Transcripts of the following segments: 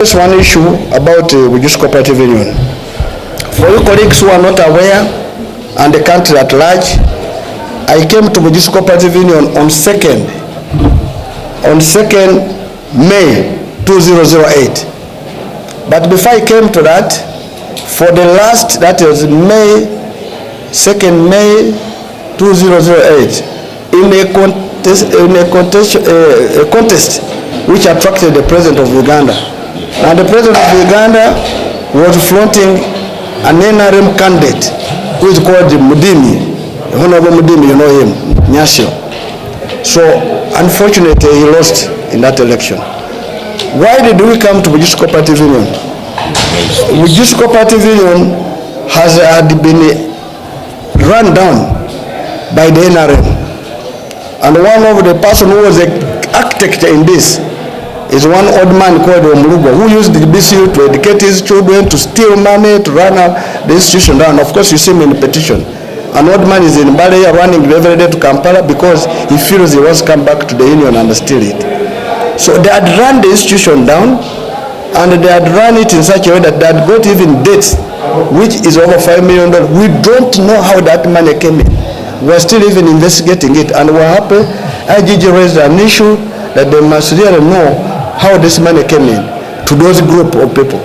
There's one issue about Bujusu Cooperative Union. For you colleagues who are not aware, and the country at large, I came to Bujusu Cooperative Union on 2nd May 2008. But before I came to that, for the last, that was May 2008, in a contest which attracted the President of Uganda. And the President of Uganda was flaunting an NRM candidate who is called Mudimi, Honorable Mudimi, you know him, Nyasio. So unfortunately he lost in that election. Why did we come to Bujusu Cooperative Union? Bujusu Cooperative Union had been run down by the NRM. And one of the person who was the architect in this is one old man called Omulugo, who used the BCU to educate his children, to steal money, to run the institution down. Of course, you see him in the petition. An old man is in Bali running every day to Kampala because he feels he wants to come back to the union and steal it. So they had run the institution down, and they had run it in such a way that they had got even debts, which is over $5 million. We don't know how that money came in. We're still even investigating it, and we're happy IGG raised an issue that they must really know how this money came in to those group of people.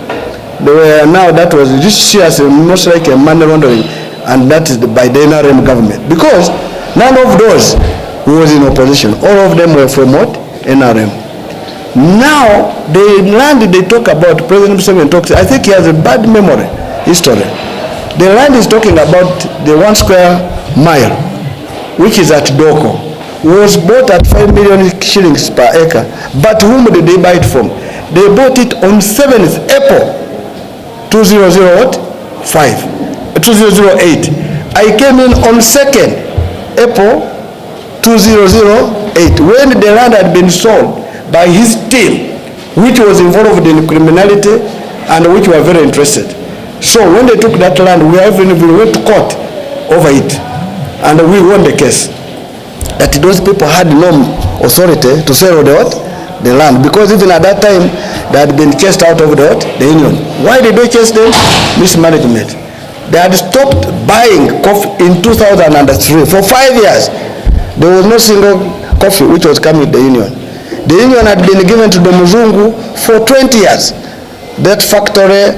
They were now, that was just serious, most like a money laundering, and that is by the NRM government. Because none of those who was in opposition, all of them were from what? NRM. Now, the land they talk about, President Museveni talks, I think he has a bad memory, history. The land is talking about the 1 square mile, which is at Doko, was bought at 5 million shillings per acre. But whom did they buy it from? They bought it on 7th April 2008. I came in on 2nd April 2008 when the land had been sold by his team, which was involved in criminality and which were very interested. So when they took that land, we went to court over it, and we won the case. That those people had no authority to sell the land, because even at that time they had been chased out of the union. Why did they chase them? Mismanagement. They had stopped buying coffee in 2003. For 5 years, there was no single coffee which was coming to the union. The union had been given to the Muzungu for 20 years. That factory,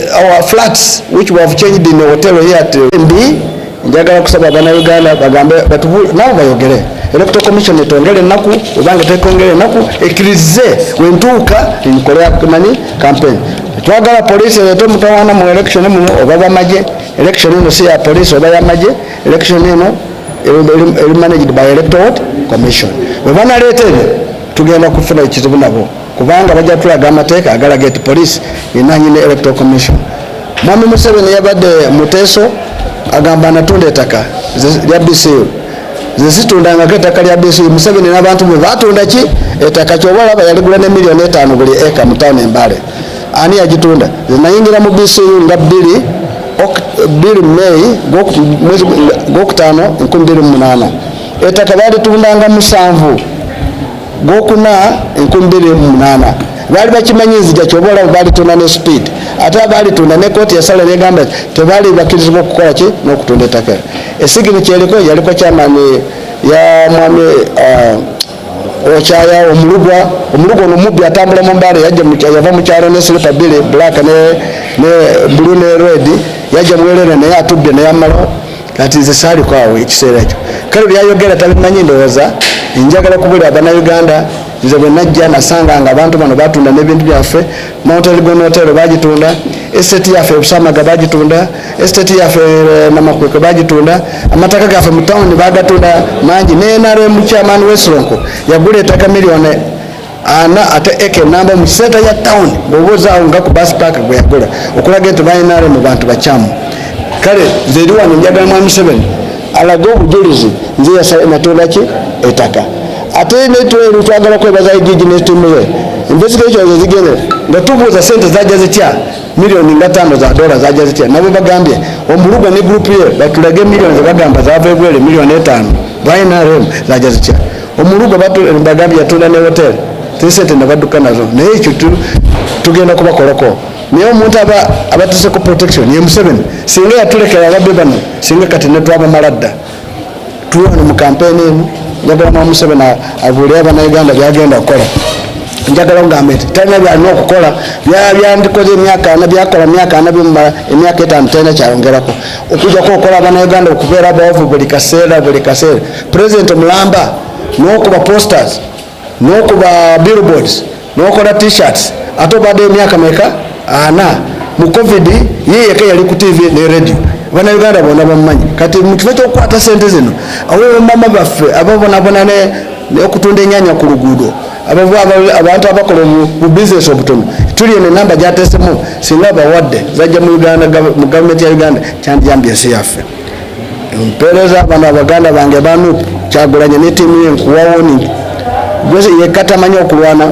our flats, which we have changed in the hotel here at MB, njagala kusaba bana Uganda bagambe nabo bayogere electoral commission etongere naku ubange tekongere naku ekirize wentuka inkolera kumani campaign. Twagala police leto mutawana mu election muno obaba maje election ino si ya police obaba maje election ino managed by electoral commission. Bana letere tugenda kufuna ekizibu nabo kubanga bajja tulaga amateeka agalaga police inanyine electoral commission. Mwami Museveni yabadde muteso agamba natunda ettaka lya BCU. Zisitundanga ettaka lya BCU. Museveni n'abantu bwe batunda ki ettaka ky'obalaba yaligula ne million 5 buli eka mu town Mbale. Ani yagitunda? Zinayingira mu BCU nga 2 May mwezi gw'okutaano 2008. Ettaka balitundanga 7 gw'okuna 2008. Bali bakimanyiza kyobola bali tunda ne speed. Ate bali tunda ne kooti yasala negamba tebali bakirizibwa okukola ki n'okutunda ettaka. Esigini kyeliko yaliko kyamani ya mwami Ochaya Omulugwa ono mubbi atambula mu Mbale yava mu kyalo ne slipper bili black ne blue ne red yajja mwelere naye atubbe naye amalo kati ze sali kwawe ekiseera ekyo. Kale byayogera tabimanyi ndowooza njagala kubulira Bannayuganda. Nze bwe najja nasanga nga abantu bano batunda n'ebintu byaffe. Mount Elgon Hotel bagitunda, estate yaffe Busamaga bagitunda, estate yaffe Namakweke bagitunda, amataka gaffe mu town bagatunda mangi. Ne NRM chairman Wesronko yagula ettaka miliyoni 4 ate eke namba mu center ya town bw'obuzaawo nga ku bus park gwe yagula okulaga nti ba NRM bantu bakyamu. Kale nze eri wano njagala Mwami Museveni alaga obujulizi nze yasala natunda ki ettaka. Ate netweru twagala kwebaza IGG n'ettiimu ye investigation zigende nga tubuuza sente zajja zitya milioni nga 5 za dola zajja zitya. Nabo bagambye Omuluga ne group ye batulage milioni zibagamba zaava egwere milioni 5 ba NRM zajja zitya. Omuluga bagambye yatunda ne hotel tesete nabadduka nazo naye ekyo tugenda kubakolako naye omuntu abatuseko protection ye Museveni singa yatulekera ababbe bano singa kati netwabamala dda tuwana mu kampeni eno njagala mwa Museveni abuulire abannayuganda byagenda kukola njagala kugamba nti talina byalina okukola byandikoze emyaka 4 byakola emyaka 4 bimala emyaka 5 talina kyayongerako okujjako okukola abannayuganda okubeera abawavu buli kaseera President Mulamba n'okuba posters n'okuba billboards n'okola t-shirts ate obadde emyaka meka 4 mu covid yeyeka yali ku TV ne radio bannayuganda bonna bamumanyi kati mu kifo ky'okukwata sente zino awo mama baffe ababonabona n'okutunda ennyanya ku luguudo abantu abakola mu business obutono tuli eno enamba gyatesemu singa bawadde zajja mu gavumenti ya Uganda kyandiyambye ensi yaffe mpeereza bano abaganda bange banu Kyagulanyi ne tiimu ye nkuwawoning gwese yekatamanyi okulwana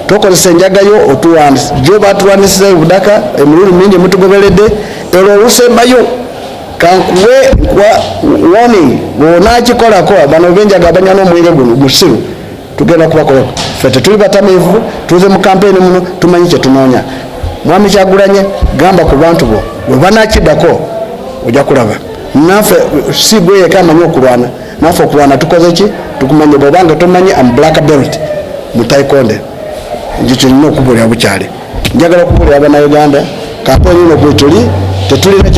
tokozesa enjagayo otuwanisa jo batuwanisiza obudaka emululu mingi mutugoberedde ero olusembayo kankuwe warning bonakikolako bano benjaga abanyana omwenge guno musiru tugenda kubakolako fete tuli batamivu tuze mu kampeni muno tumanyi kye tunoonya mwami Kyagulanyi gamba ku bantu bo bwe banakiddako ojja kulaba naffe si gwe yeka amanyi okulwana naffe okulwana tukoze ki tukumanye bwobanga tumanyi am black belt mu taekwondo ekyo nina okubuulira bukyali njagala okubuulira abannayuganda kampeni ino gwetuli tetulina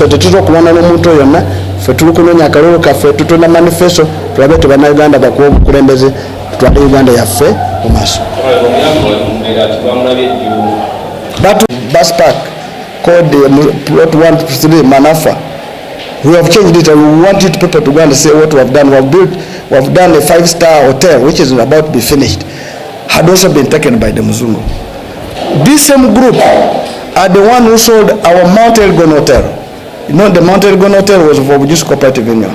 tetuza okulwana n'omuntu yonna ffe tuli kunoonya akalulu kaffe tutunda manifesto tulabe te bannayuganda bakuwa obukulembeze tutwale Uganda yaffe mu maaso bus park called plot 1 Manafa. We have changed it and we want it people to go and say what we have done. We have done a 5-star hotel which is about to be finished. Had also been taken by the Muzungu. This same group are the one who sold our Mount Elgon Hotel. You know the Mount Elgon Hotel was for just Cooperative Union.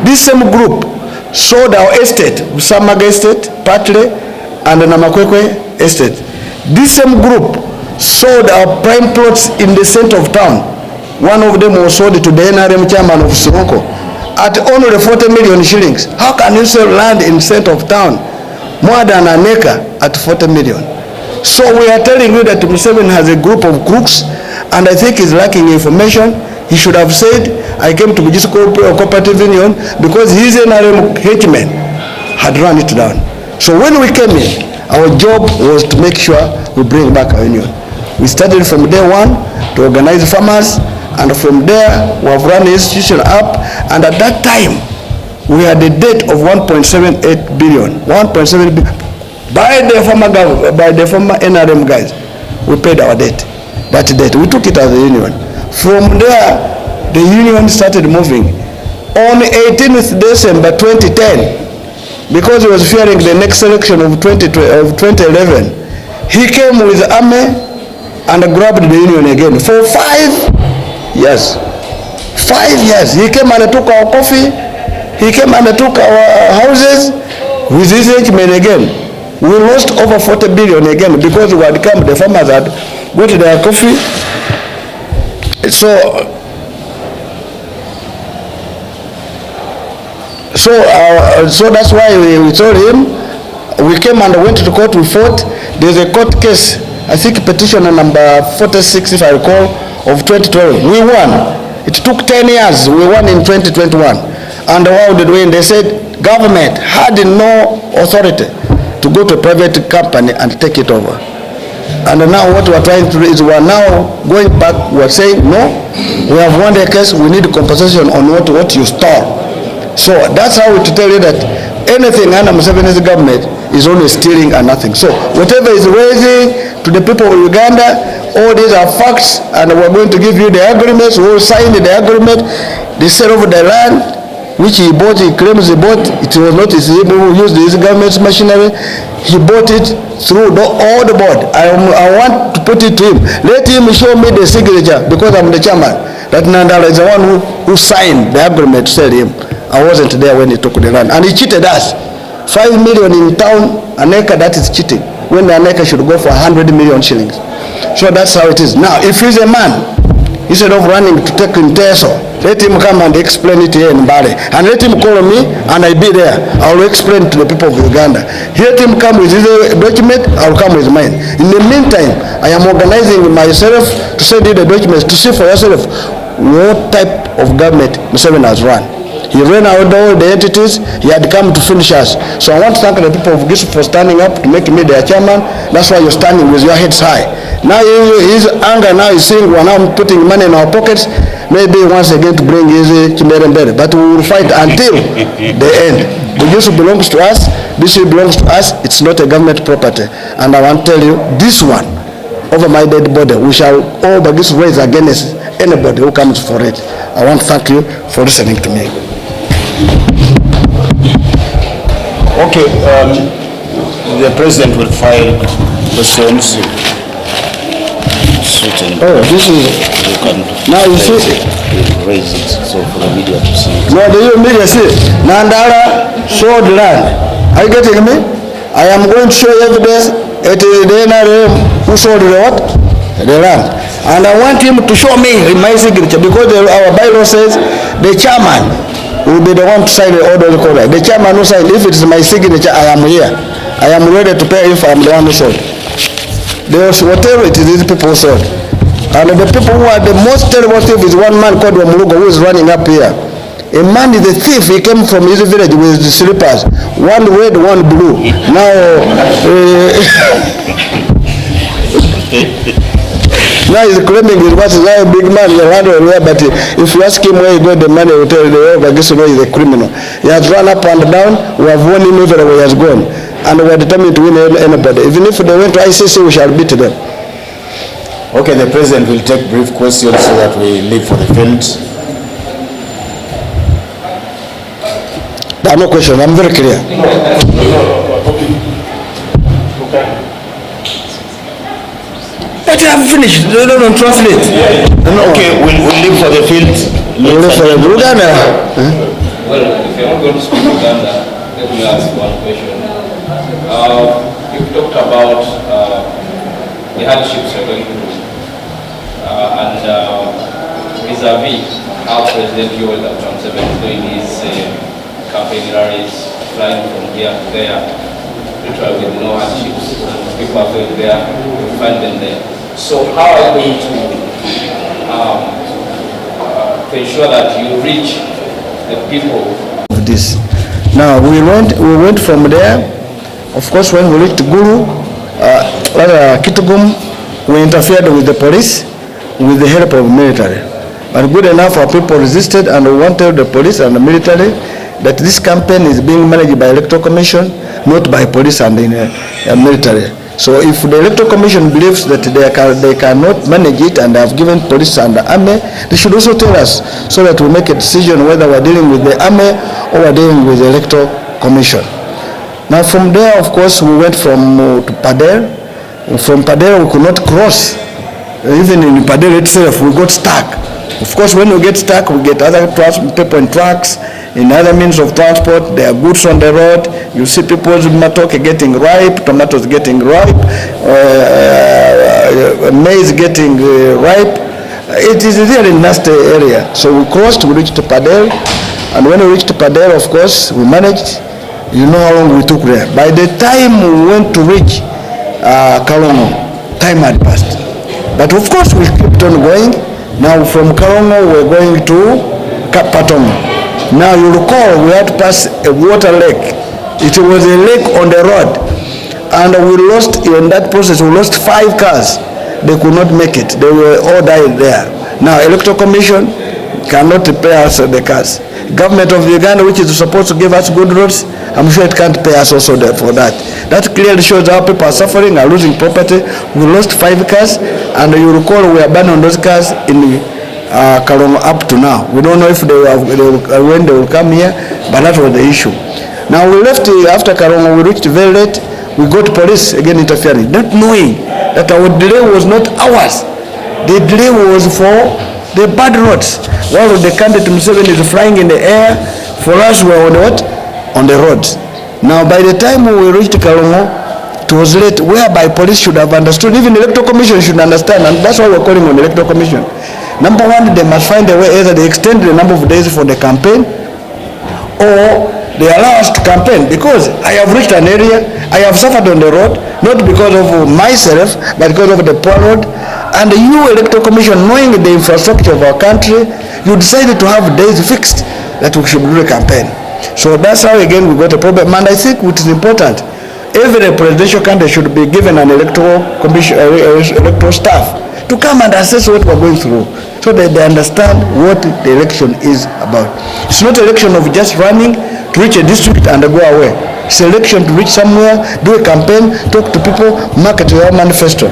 This same group sold our estate, Samaga Estate, partly, and the Namakwekwe Estate. This same group sold our prime plots in the center of town. One of them was sold to the NRM chairman of Sonko at only 40 million shillings. How can you sell land in center of town more than an acre at 40 million? So we are telling you that Museveni has a group of crooks, and I think he's lacking information. He should have said, I came to Bujusu Cooperative Union because his NRM henchmen had run it down. So when we came in, our job was to make sure we bring back our union. We started from day one to organize farmers, and from there we have run the institution up, and at that time we had a debt of 1.78 billion. 1.7 billion by the former NRM guys. We paid our debt. That debt, we took it as a union. From there, the union started moving. On 18th December 2010, because he was fearing the next election of 2011, he came with the army and grabbed the union again for 5 years. 5 years. He came and took our coffee. He came and took our houses with his henchmen again. We lost over 40 billion again because we had come, the farmers had got their coffee. So that's why we told him. We came and went to court, we fought. There's a court case, I think petition number 46 if I recall, of 2012. We won. It took 10 years. We won in 2021. And how did we win? They said government had no authority to go to a private company and take it over. And now what we are trying to do is we are now going back. We are saying no, we have won the case, we need compensation on what you stole. So that's how to tell you that anything under Museveni's government is only stealing and nothing. So whatever is raising to the people of Uganda, all these are facts, and we're going to give you the agreements. We will sign the agreement. The sale of the land which he bought, he claims he bought, it was not his, he used his government's machinery. He bought it through all the board. I want to put it to him. Let him show me the signature, because I'm the chairman, that Nandala is the one who signed the agreement to sell him. I wasn't there when he took the land, and he cheated us. 5 million in town, an acre, that is cheating, when an acre should go for 100 million shillings. So that's how it is. Now, if he's a man instead of running to take in Teso. Let him come and explain it here in Mbale. And let him call me and I'll be there. I will explain to the people of Uganda. Let him come with his document, I will come with mine. In the meantime, I am organizing myself to send you the documents to see for yourself what type of government Museveni has run. He ran out all the entities, he had come to finish us. So I want to thank the people of Gisu for standing up to make me their chairman. That's why you're standing with your heads high. Now his anger now is saying we're now putting money in our pockets, maybe once again to bring his Chimerembere. But we will fight until the end. Gisu belongs to us, BCU belongs to us, it's not a government property. And I want to tell you, this one, over my dead body, we shall all Gisu raise against anybody who comes for it. I want to thank you for listening to me. Okay, the president will file questions. Oh, this is. You can now you see. Raise it so for the media to see. No, the media see. Nandala sold land. Are you getting me? I am going to show evidence. It is the NRM who sold the what? The land. And I want him to show me my signature because our bylaw says the chairman will be the one to sign the order. The chairman who sign, if it is my signature, I am here. I am ready to pay if I am the one who sold. There's whatever it is, these people sold. And the people who are the most terrible thief is one man called Wamurugo who is running up here. A man is a thief. He came from his village with the slippers, one red, one blue. Now, now he's claiming he was a big man, but if you ask him where he got the money, he will tell you the he's a criminal. He has run up and down. We have won him everywhere he has gone. And we are determined to win anybody. Even if they went to ICC, we shall beat them. Okay, the president will take brief questions so that we leave for the field. There are no questions. I'm very clear. But I have finished. Don't translate. Okay, we'll leave for the field. We'll leave for the Uganda. Well, if you're not going to speak Uganda, let me ask one question. You've talked about the hardships you're going through and vis-a-vis how President Yoweri Museveni is doing his campaign rallies, flying from here to there, literally with no hardships. People are going there, you find them there. So how are you going to ensure that you reach the people? This. Now we went from there. Of course, when we reached Gulu, Kitugum, we interfered with the police with the help of military. But good enough, our people resisted, and we wanted the police and the military that this campaign is being managed by Electoral Commission, not by police and military. So if the Electoral Commission believes that they cannot manage it and have given police and the army, they should also tell us so that we make a decision whether we're dealing with the army or we're dealing with the Electoral Commission. Now from there, of course, we went from to Padel. From Padel, we could not cross. Even in Padel itself, we got stuck. Of course, when we get stuck, we get other people in trucks, in other means of transport. There are goods on the road. You see people's matoke getting ripe, tomatoes getting ripe, maize getting ripe. It is a really nasty area. So we crossed, we reached Padel. And when we reached Padel, of course, we managed. You know how long we took there. By the time we went to reach Kalongo, time had passed. But of course we kept on going. Now from Kalongo we're going to Patong. Now you recall we had to pass a water lake. It was a lake on the road. And we lost, in that process, we lost 5 cars. They could not make it. They were all died there. Now Electoral Commission cannot repair us the cars. Government of Uganda, which is supposed to give us good roads, I'm sure it can't pay us also for that. That clearly shows how people are suffering, are losing property. We lost 5 cars, and you recall we abandoned those cars in Kalongo up to now. We don't know if when they will come here, but that was the issue. Now we left after Kalongo, we reached very late. We got police again interfering, not knowing that our delay was not ours. The delay was for the bad roads. While the candidate Museveni is flying in the air, for us we were on what? On the roads. Now by the time we reached Kalongo, it was late, whereby police should have understood, even the Electoral Commission should understand, and that's why we're calling on the Electoral Commission. Number one, they must find a way, either they extend the number of days for the campaign, or they allow us to campaign, because I have reached an area, I have suffered on the road, not because of myself, but because of the poor road. And you, Electoral Commission, knowing the infrastructure of our country, you decided to have days fixed that we should do the campaign. So that's how, again, we got a problem. And I think what is important, every presidential candidate should be given an electoral commission, electoral staff to come and assess what we're going through, so that they understand what the election is about. It's not an election of just running to reach a district and go away. It's an election to reach somewhere, do a campaign, talk to people, market your manifesto.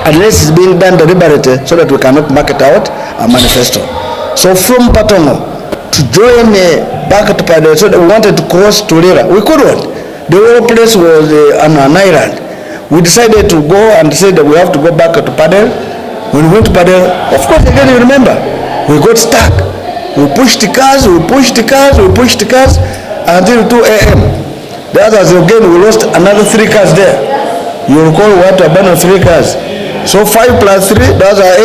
Unless it's being done deliberately, so that we cannot market out a manifesto. So from Patongo to join back to Padel, so that we wanted to cross to Lira, we couldn't. The whole place was on an island. We decided to go and say that we have to go back to Padel. When we went to Padel, of course, again, you remember, we got stuck. We pushed the cars until 2 a.m. The others, again, we lost another 3 cars there. You recall we had to abandon 3 cars. So 5 plus 3, those are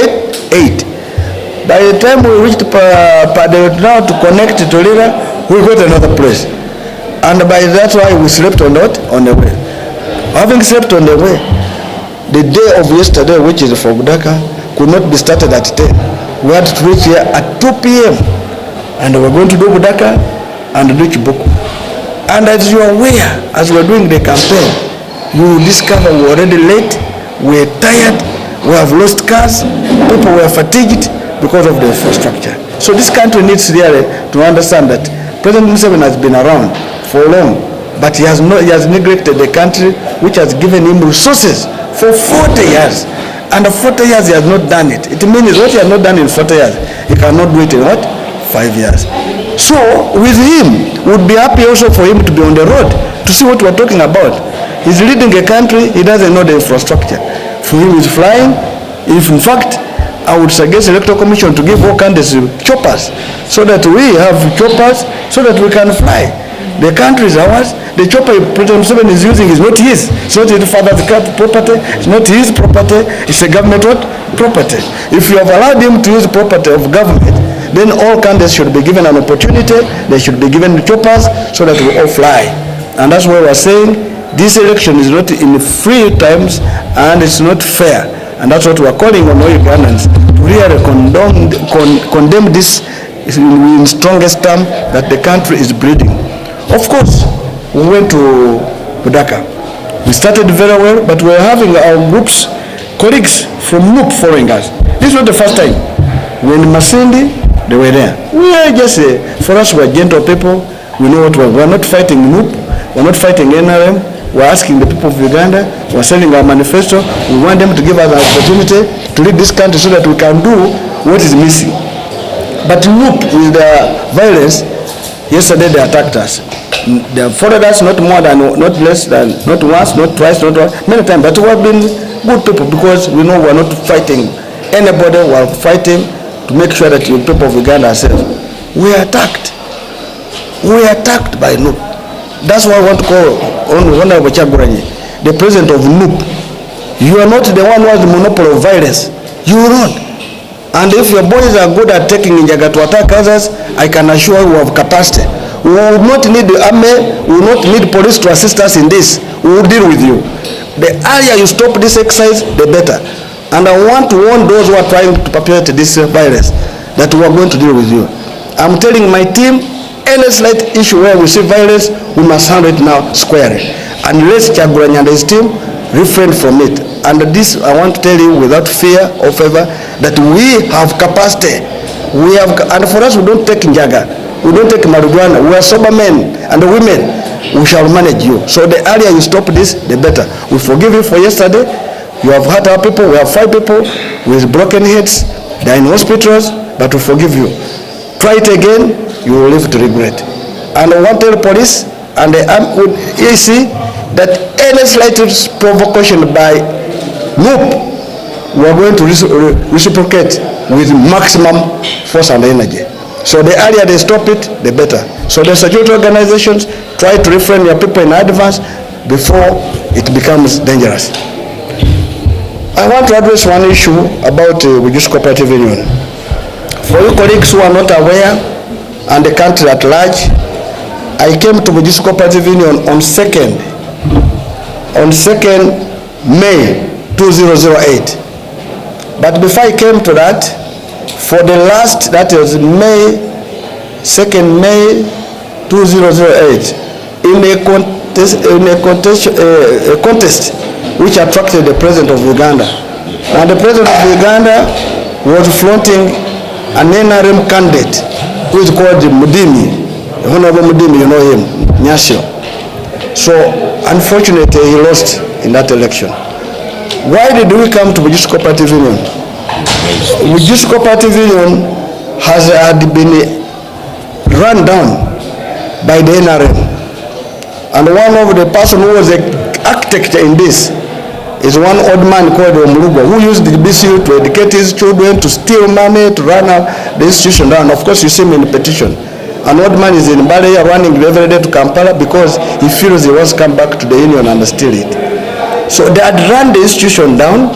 8. By the time we reached Padel now to connect to Lira, we got another place. And that's why we slept on the way. Having slept on the way, the day of yesterday, which is for Budaka, could not be started at 10. We had to reach here at 2 p.m. And we're going to do Budaka and reach Buku. And as you are aware, as we're doing the campaign, you will discover we're already late, we're tired, we have lost cars, people were fatigued because of the infrastructure. So this country needs really to understand that President Museveni has been around for long, but he has neglected the country, which has given him resources for 40 years. And for 40 years he has not done it. It means what he has not done in 40 years, he cannot do it in what? 5 years. So with him, we would be happy also for him to be on the road to see what we're talking about. He's leading a country, he doesn't know the infrastructure. For him, he's flying. If in fact, I would suggest the Electoral Commission to give all candidates choppers, so that we have choppers, so that we can fly. The country is ours. The chopper President Museveni is using is not his. It's not his father's property. It's not his property. It's a government property. If you have allowed him to use property of government, then all candidates should be given an opportunity. They should be given choppers so that we all fly. And that's why we're saying this election is not in free times and it's not fair. And that's what we're calling on all Ugandans to really condemn this in strongest term, that the country is bleeding. Of course, we went to Budaka. We started very well, but we're having our groups, colleagues from NUP following us. This was the first time. When Masindi, they were there. We are just, for us, we're gentle people. We know what we're not fighting NUP. We're not fighting NRM. We're asking the people of Uganda. We're sending our manifesto. We want them to give us an opportunity to lead this country so that we can do what is missing. But NUP, with the violence, yesterday they attacked us. They have followed us not less than, not once, not twice, many times. But we have been good people, because we know we are not fighting anybody. We are fighting to make sure that the people of Uganda are safe. We are attacked. We are attacked by NUP. That's why I want to call on Honorable Chaguranyi, the president of NUP. You are not the one who has the monopoly of violence. You are not. And if your boys are good at taking Njaga to attack others, I can assure you we have capacity. We will not need the army, we will not need police to assist us in this. We will deal with you. The earlier you stop this exercise, the better. And I want to warn those who are trying to perpetrate this violence that we are going to deal with you. I'm telling my team, any slight issue where we see violence, we must handle it now squarely. Unless Chaguranyi and his team refrain from it. And this, I want to tell you without fear or favor, that we have capacity. We have, and for us, we don't take Njaga. We don't take marijuana. We are sober men and women. We shall manage you. So the earlier you stop this, the better. We forgive you for yesterday. You have hurt our people. We have 5 people with broken heads. They are in hospitals, but we forgive you. Try it again, you will live to regret. And I want to tell the police and the EC that any slight provocation by NUP, we are going to reciprocate with maximum force and energy. So the earlier they stop it, the better. So the security organizations try to refrain your people in advance before it becomes dangerous. I want to address one issue about Cooperative Union. For you colleagues who are not aware, and the country at large, I came to Bujusu Cooperative Union on 2nd May 2008. But before I came to that, for the last, that was May 2008, in a contest which attracted the president of Uganda. And the president of Uganda was flaunting an NRM candidate who is called Mudimi, Honorable Mudimi, you know him, Nyasio. So unfortunately he lost in that election. Why did we come to Bujusu Cooperative Union? Bujusu Cooperative Union had been run down by the NRM. And one of the person who was the architect in this is one old man called Omurugo, who used the BCU to educate his children, to steal money, to run the institution down. Of course, you see him in the petition. An old man is in Bale running every day to Kampala because he feels he wants to come back to the union and steal it. So they had run the institution down,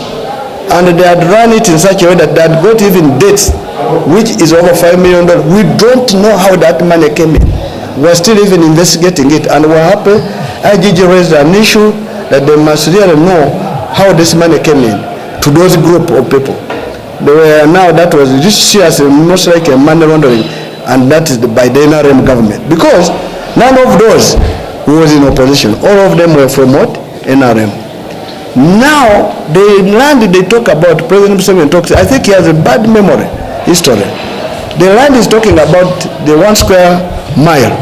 and they had run it in such a way that they had got even debts, which is over $5 million. We don't know how that money came in. We're still even investigating it, and we're happy IGG raised an issue that they must really know how this money came in to those group of people. They were now, that was just serious, most like a money laundering, and that is by the NRM government. Because none of those who was in opposition, all of them were from what? NRM. Now, the land they talk about, President Museveni talks, I think he has a bad memory, history. The land is talking about the 1 square mile,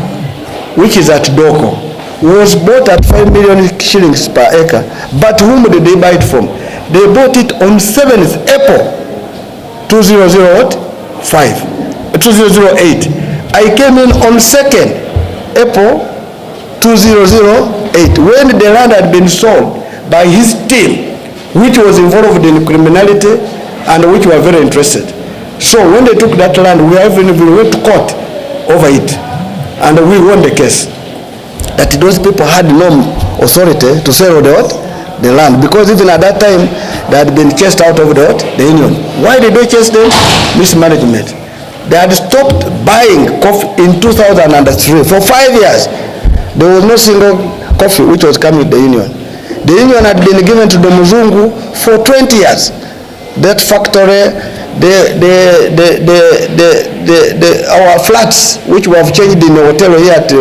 which is at Doko, was bought at 5 million shillings per acre. But whom did they buy it from? They bought it on 7th April 2008. I came in on 2nd April 2008 when the land had been sold by his team, which was involved in criminality and which were very interested. So when they took that land, we went to court over it, and we won the case. That those people had no authority to sell the land, because even at that time they had been chased out of the union. Why did they chase them? Mismanagement. They had stopped buying coffee in 2003 for 5 years. There was no single coffee which was coming to the union. The union had been given to the Muzungu for 20 years. That factory, our flats which we have changed in the hotel here at